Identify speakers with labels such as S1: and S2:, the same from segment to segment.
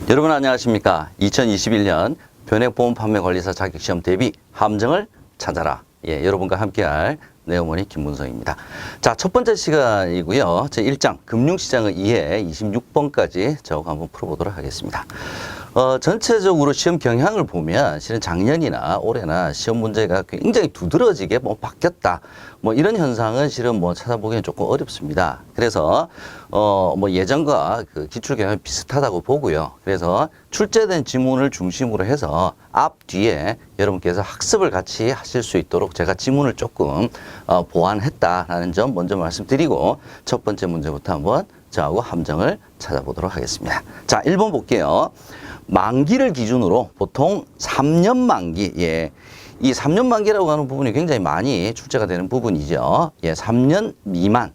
S1: 여러분 안녕하십니까. 2021년 변액보험판매관리사 자격시험 대비 함정을 찾아라. 여러분과 함께할 내어머니 김문성입니다. 자, 첫 번째 시간이고요. 제 1장 금융시장의 이해 26번까지 저하고 한번 풀어보도록 하겠습니다. 전체적으로 시험 경향을 보면 실은 작년이나 올해나 시험 문제가 굉장히 두드러지게 바뀌었다. 이런 현상은 실은 찾아보기는 조금 어렵습니다. 그래서 예전과 그 기출 경향이 비슷하다고 보고요. 그래서 출제된 지문을 중심으로 해서 앞 뒤에 여러분께서 학습을 같이 하실 수 있도록 제가 지문을 조금 보완했다라는 점 먼저 말씀드리고 첫 번째 문제부터 한번 저하고 함정을 찾아보도록 하겠습니다. 자, 1번 볼게요. 만기를 기준으로 보통 3년 만기, 이 3년 만기라고 하는 부분이 굉장히 많이 출제가 되는 부분이죠. 3년 미만,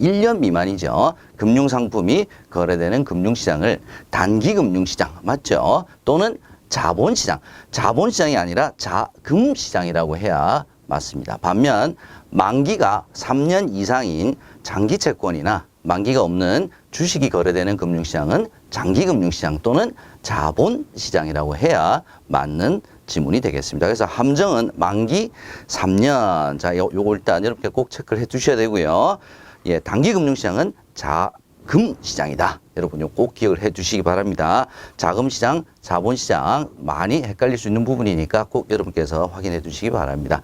S1: 1년 미만이죠. 금융상품이 거래되는 금융시장을 단기금융시장, 맞죠? 또는 자본시장, 자본시장이 아니라 자금시장이라고 해야 맞습니다. 반면 만기가 3년 이상인 장기채권이나 만기가 없는 주식이 거래되는 금융시장은 장기금융시장 또는 자본시장이라고 해야 맞는 지문이 되겠습니다. 그래서 함정은 만기 3년. 자, 요거 일단 여러분께 꼭 체크를 해 두셔야 되고요. 단기금융시장은 자금시장이다. 여러분 꼭 기억을 해 두시기 바랍니다. 자금시장, 자본시장 많이 헷갈릴 수 있는 부분이니까 꼭 여러분께서 확인해 두시기 바랍니다.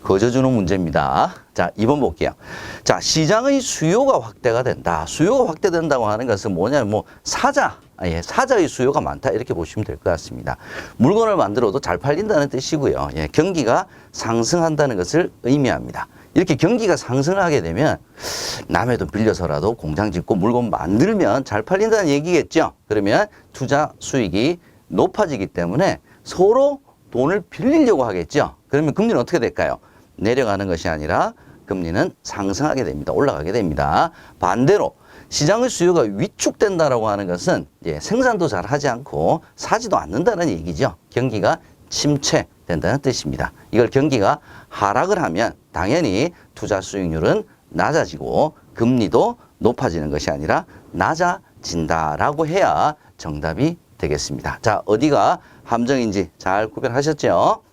S1: 거저주는 문제입니다. 자, 2번 볼게요. 자, 시장의 수요가 확대가 된다. 수요가 확대된다고 하는 것은 뭐냐면 사자의 수요가 많다. 이렇게 보시면 될 것 같습니다. 물건을 만들어도 잘 팔린다는 뜻이고요. 경기가 상승한다는 것을 의미합니다. 이렇게 경기가 상승하게 되면 남의 돈 빌려서라도 공장 짓고 물건 만들면 잘 팔린다는 얘기겠죠. 그러면 투자 수익이 높아지기 때문에 서로 돈을 빌리려고 하겠죠. 그러면 금리는 어떻게 될까요? 내려가는 것이 아니라 금리는 상승하게 됩니다. 올라가게 됩니다. 반대로 시장의 수요가 위축된다라고 하는 것은 생산도 잘 하지 않고 사지도 않는다는 얘기죠. 경기가 침체된다는 뜻입니다. 이걸 경기가 하락을 하면 당연히 투자 수익률은 낮아지고 금리도 높아지는 것이 아니라 낮아진다라고 해야 정답이 되겠습니다. 자, 어디가 함정인지 잘 구별하셨죠?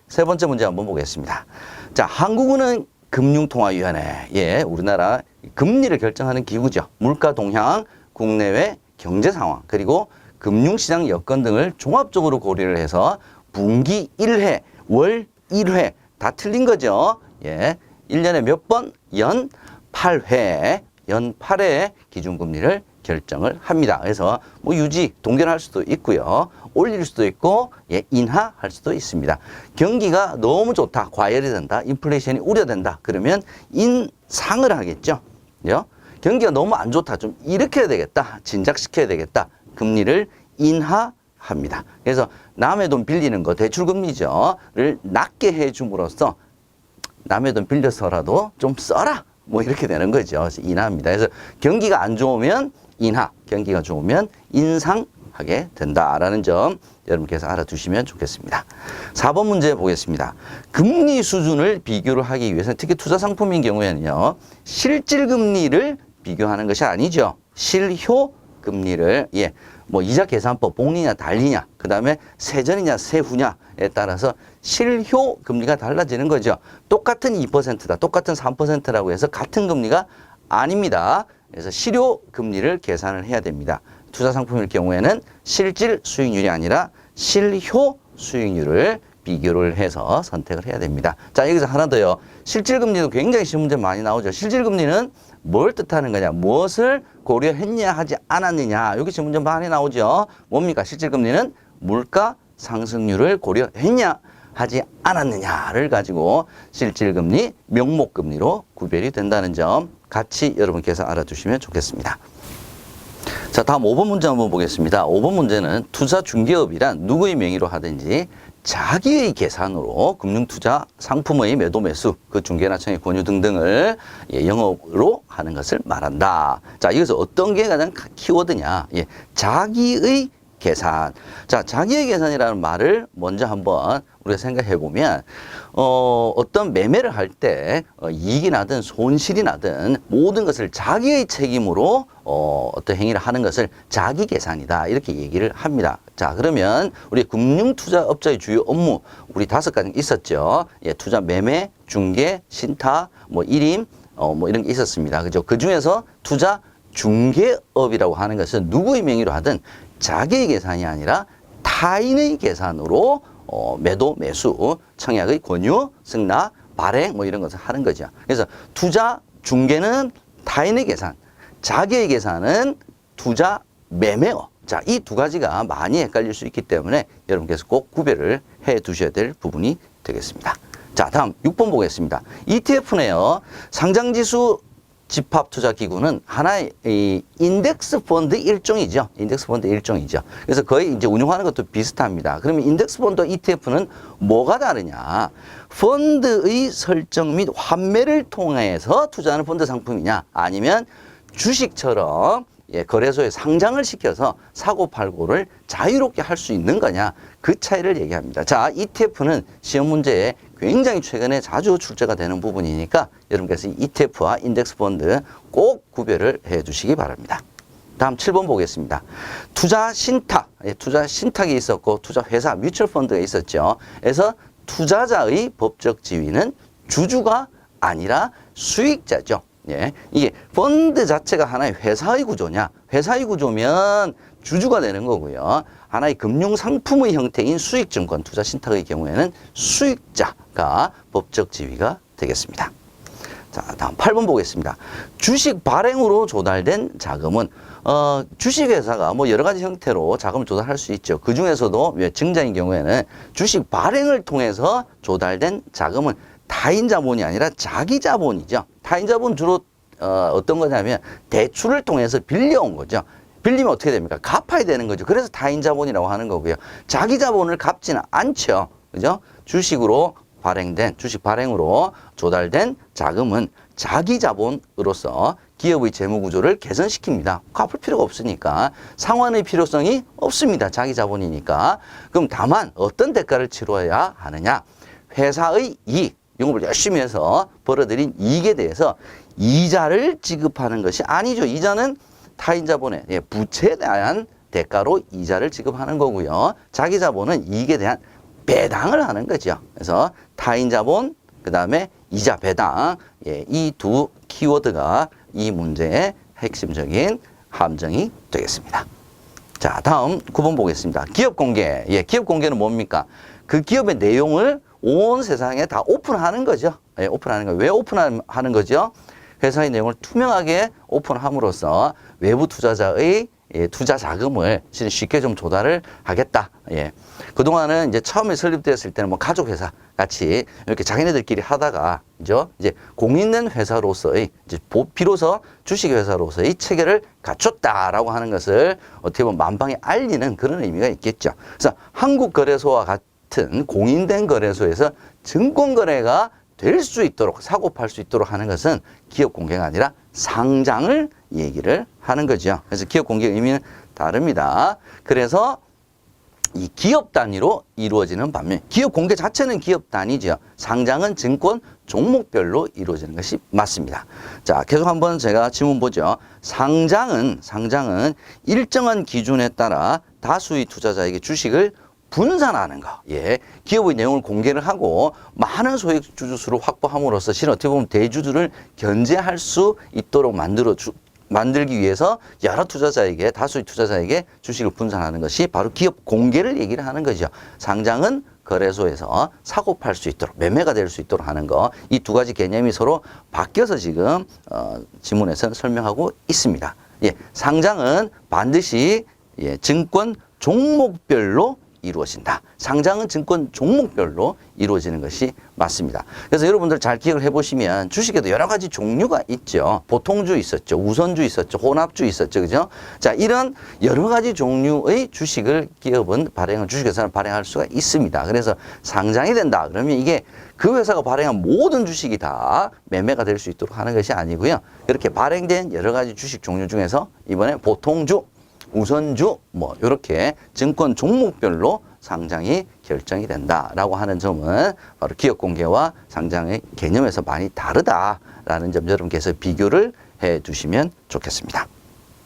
S1: 세 번째 문제 한번 보겠습니다. 자, 한국은행 금융통화위원회. 우리나라 금리를 결정하는 기구죠. 물가 동향, 국내외 경제 상황, 그리고 금융시장 여건 등을 종합적으로 고려를 해서 분기 1회, 월 1회 다 틀린 거죠. 1년에 몇 번? 연 8회, 연 8회 기준금리를 결정을 합니다. 그래서 유지, 동결할 수도 있고요. 올릴 수도 있고 인하할 수도 있습니다. 경기가 너무 좋다, 과열이 된다, 인플레이션이 우려된다. 그러면 인상을 하겠죠. 경기가 너무 안 좋다, 좀 일으켜야 되겠다, 진작시켜야 되겠다. 금리를 인하합니다. 그래서 남의 돈 빌리는 거, 대출금리죠,를 낮게 해줌으로써 남의 돈 빌려서라도 좀 써라. 이렇게 되는 거죠. 그래서 인하합니다. 그래서 경기가 안 좋으면 인하, 경기가 좋으면 인상하게 된다라는 점 여러분께서 알아두시면 좋겠습니다. 4번 문제 보겠습니다. 금리 수준을 비교를 하기 위해서 특히 투자 상품인 경우에는요, 실질금리를 비교하는 것이 아니죠. 실효금리를, 이자 계산법 복리냐 달리냐, 그 다음에 세전이냐 세후냐에 따라서 실효 금리가 달라지는 거죠. 똑같은 2%다, 똑같은 3%라고 해서 같은 금리가 아닙니다. 그래서 실효 금리를 계산을 해야 됩니다. 투자 상품일 경우에는 실질 수익률이 아니라 실효 수익률을 비교를 해서 선택을 해야 됩니다. 자, 여기서 하나 더요. 실질 금리도 굉장히 시험 문제 많이 나오죠. 실질 금리는 뭘 뜻하는 거냐, 무엇을 고려했냐 하지 않았느냐, 여기 시험 문제 많이 나오죠. 뭡니까? 실질 금리는 물가 상승률을 고려했냐 하지 않았느냐를 가지고 실질금리, 명목금리로 구별이 된다는 점 같이 여러분께서 알아두시면 좋겠습니다. 자, 다음 5번 문제 한번 보겠습니다. 5번 문제는 투자중개업이란 누구의 명의로 하든지 자기의 계산으로 금융투자 상품의 매도 매수, 그 중개나 청의 권유 등등을 영업으로 하는 것을 말한다. 자, 여기서 어떤 게 가장 키워드냐? 자기의 계산. 자, 자기의 계산이라는 말을 먼저 한번 우리가 생각해 보면, 어떤 매매를 할 때, 이익이 나든 손실이 나든 모든 것을 자기의 책임으로, 어떤 행위를 하는 것을 자기 계산이다. 이렇게 얘기를 합니다. 자, 그러면 우리 금융투자업자의 주요 업무, 우리 5가지 있었죠. 예, 투자 매매, 중개, 신탁, 뭐, 일임, 뭐 이런 게 있었습니다. 그죠? 그 중에서 투자 중개업이라고 하는 것은 누구의 명의로 하든 자기의 계산이 아니라 타인의 계산으로 매도, 매수, 청약의 권유, 승낙, 발행 뭐 이런 것을 하는 거죠. 그래서 투자 중개는 타인의 계산, 자기의 계산은 투자 매매업. 자, 이 2가지가 많이 헷갈릴 수 있기 때문에 여러분께서 꼭 구별을 해 두셔야 될 부분이 되겠습니다. 자, 다음 6번 보겠습니다. ETF네요. 상장지수 집합투자기구는 하나의 이 인덱스 펀드 일종이죠. 인덱스 펀드 일종이죠. 그래서 거의 이제 운용하는 것도 비슷합니다. 그러면 인덱스 펀드 ETF는 뭐가 다르냐? 펀드의 설정 및 환매를 통해서 투자하는 펀드 상품이냐? 아니면 주식처럼 거래소에 상장을 시켜서 사고팔고를 자유롭게 할 수 있는 거냐? 그 차이를 얘기합니다. 자, ETF는 시험 문제에 굉장히 최근에 자주 출제가 되는 부분이니까 여러분께서 ETF와 인덱스 펀드 꼭 구별을 해 주시기 바랍니다. 다음 7번 보겠습니다. 투자 신탁, 투자 신탁이 있었고 투자 회사 뮤추얼 펀드가 있었죠. 그래서 투자자의 법적 지위는 주주가 아니라 수익자죠. 예, 이게 펀드 자체가 하나의 회사의 구조냐? 회사의 구조면 주주가 되는 거고요. 하나의 금융상품의 형태인 수익증권 투자 신탁의 경우에는 수익자가 법적 지위가 되겠습니다. 자, 다음 8번 보겠습니다. 주식 발행으로 조달된 자금은 주식회사가 뭐 여러 가지 형태로 자금을 조달할 수 있죠. 그 중에서도 증자인 경우에는 주식 발행을 통해서 조달된 자금은 타인 자본이 아니라 자기 자본이죠. 타인 자본 주로 어떤 거냐면 대출을 통해서 빌려온 거죠. 빌리면 어떻게 됩니까? 갚아야 되는 거죠. 그래서 타인 자본이라고 하는 거고요. 자기 자본을 갚지는 않죠. 그죠? 주식으로 발행된, 주식 발행으로 조달된 자금은 자기 자본으로서 기업의 재무 구조를 개선시킵니다. 갚을 필요가 없으니까 상환의 필요성이 없습니다. 자기 자본이니까. 그럼 다만 어떤 대가를 치러야 하느냐? 회사의 이익, 영업을 열심히 해서 벌어들인 이익에 대해서 이자를 지급하는 것이 아니죠. 이자는 타인 자본의 부채에 대한 대가로 이자를 지급하는 거고요. 자기 자본은 이익에 대한 배당을 하는 거죠. 그래서 타인 자본, 그 다음에 이자 배당, 이 2 키워드가 이 문제의 핵심적인 함정이 되겠습니다. 자, 다음 9번 보겠습니다. 기업 공개. 기업 공개는 뭡니까? 그 기업의 내용을 온 세상에 다 오픈하는 거죠. 오픈하는 거. 왜 오픈하는 거죠? 회사의 내용을 투명하게 오픈함으로써 외부 투자자의 투자 자금을 쉽게 좀 조달을 하겠다. 그동안은 이제 처음에 설립되었을 때는 뭐 가족 회사 같이 이렇게 자기네들끼리 하다가 이제 공인된 회사로서의 이제 비로소 주식 회사로서의 체계를 갖췄다라고 하는 것을 어떻게 보면 만방에 알리는 그런 의미가 있겠죠. 그래서 한국거래소와 같은 공인된 거래소에서 증권 거래가 될 수 있도록 사고 팔 수 있도록 하는 것은 기업 공개가 아니라 상장을 얘기를 하는 거죠. 그래서 기업 공개 의미는 다릅니다. 그래서 이 기업 단위로 이루어지는 반면 기업 공개 자체는 기업 단위죠. 상장은 증권 종목별로 이루어지는 것이 맞습니다. 자, 계속 한번 제가 질문 보죠. 상장은 일정한 기준에 따라 다수의 투자자에게 주식을 분산하는 거. 기업의 내용을 공개를 하고 많은 소액 주주수를 확보함으로써 실은 어떻게 보면 대주주를 견제할 수 있도록 만들기 위해서 여러 투자자에게, 다수의 투자자에게 주식을 분산하는 것이 바로 기업 공개를 얘기를 하는 거죠. 상장은 거래소에서 사고 팔 수 있도록, 매매가 될 수 있도록 하는 거. 이 2가지 개념이 서로 바뀌어서 지금 지문에서 설명하고 있습니다. 상장은 반드시 증권 종목별로 이루어진다. 상장은 증권 종목별로 이루어지는 것이 맞습니다. 그래서 여러분들 잘 기억을 해보시면 주식에도 여러 가지 종류가 있죠. 보통주 있었죠. 우선주 있었죠. 혼합주 있었죠. 그죠? 자, 이런 여러 가지 종류의 주식을 기업은 주식회사는 발행할 수가 있습니다. 그래서 상장이 된다. 그러면 이게 그 회사가 발행한 모든 주식이 다 매매가 될 수 있도록 하는 것이 아니고요. 그렇게 발행된 여러 가지 주식 종류 중에서 이번에 보통주, 우선주 뭐 이렇게 증권 종목별로 상장이 결정이 된다라고 하는 점은 바로 기업 공개와 상장의 개념에서 많이 다르다라는 점 여러분께서 비교를 해 주시면 좋겠습니다.